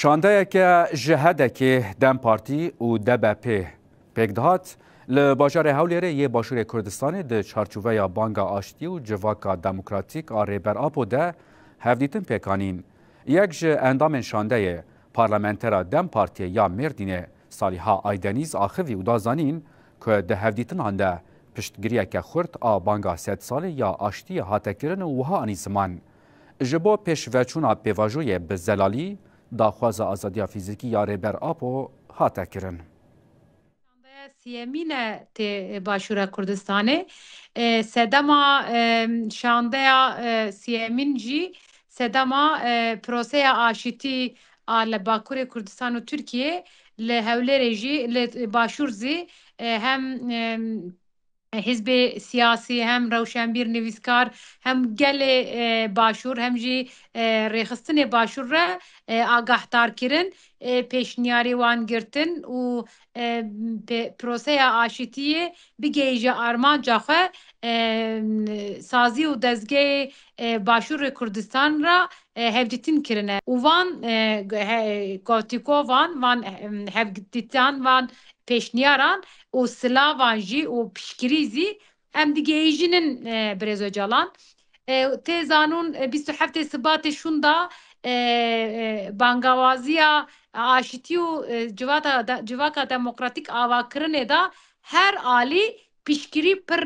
شاندەیەکە ji hedekê Dem Partî û DBP pêk dihat li bajarê Hewlêrê yê Başûrê Kurdistanê di çarçoveya Banga Aştî û Civaka Demokratîk a Rêber Apo de hevdîtin pêkanîn. Yek ji endamên şandeyê parlamentera Dem Partiyê ya Mêrdînê Saliha Aydenîz axivî û da zanîn ku di hevdîtinan de piştgiriyeke xurt a Banga Sed Salê ya Aştîyê hate kirin û wiha anî ziman. Ji bo pêşveçûna pêvajoyê bi zelalî daxwaza azadiya fîzîkî ya Rêber Apo hate kirin. Siyemîne tê Başûra Kurdistanê sedema şandeya siyemîn jî sedema proseya aşîtî a li Bakurê Kurdistan û Tirkiye li Hewlêrê jî li Başûr zî hem hizbê siyasî hem rewşenbîr nivîskar hem gelê Başûr hem jî rêxistinê Başûr re agahdar kirin pêşniyarî wan girtin û proseya aşîtiyê bigihîje armanca xwe sazî û dezgehê Başûrê Kurdistan ra hevdîtin kirine û van gotîkovan van hevdîtan van pêşniyaran û silavan jî û piştgirî zî em digihîjinin Birêz Öcalan. Tê zanûn 27 Sibatê şûnda bangawaziya aşîtî û Civaka Demokratîk avakirinê da her alî piştgirî pir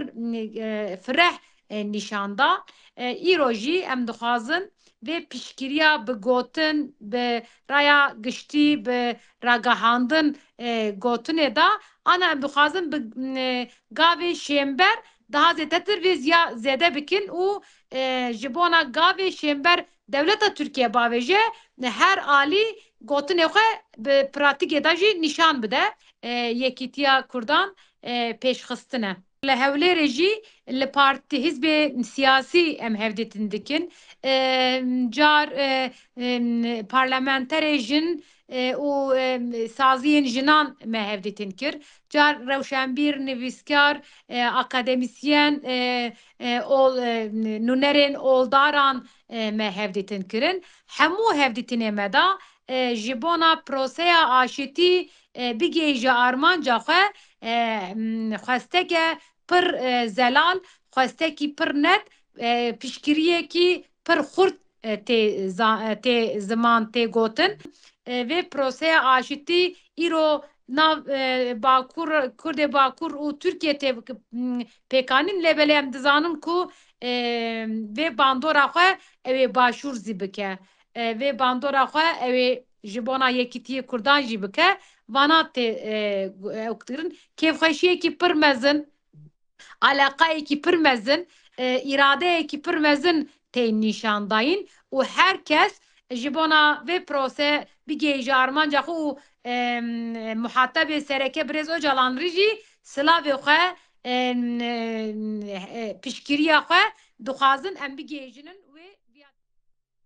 fireh nîşanda. Îro jî em dixwazin vê piştgiriya bi gotin bi raya giştî bi ragihandin gotinê da ana em dixwazin bi gavê şêmber daha zêdetir vê zêde bikin û ji bona gavê şêmber Devleta Tirkiye bavêje her alî gotinê xwe bi pratikê de jî nîşan bide Yekîtiya Kurdan pêşxistin e. Li Hewlêrê jî li partî hizbê siyasî em hevdîtin dikin. Car parlamenterê jin û saziyên jinan me hevdîtin kir. Car rewşenbîr, nivîskar, akademisyen, nûnerên oldaran me hevdîtin kirin. Hemû hevdîtinê me da ji bona proseya aşîtî bigihîje armanca xwe xwesteke pir zelal, xwestekî pir net, piştgiriyekî pir xurt tê ziman tê gotin. Vê proseya aşîtî îro nav Bakur, Kurdê Bakur û Tirkiye tê pêkanîn lêbelê em dizanin ku vê bandora xwe ew ê Başûr zî bike. Vê bandora xwe ew ê ji bona Yekîtiyê Kurdan jî bike. Vana tê ew kirin kêfxweşiyekî pir mezin, alaqayekî pir mezin, îradeyekî pir mezin tê nîşandayîn û herkes ji bona vê prose bigihîje armanca xwe û muhatebê sereke Birêz Öcalan re jî silavê xwe piştgiriya xwe dixwazin em bigihîjinin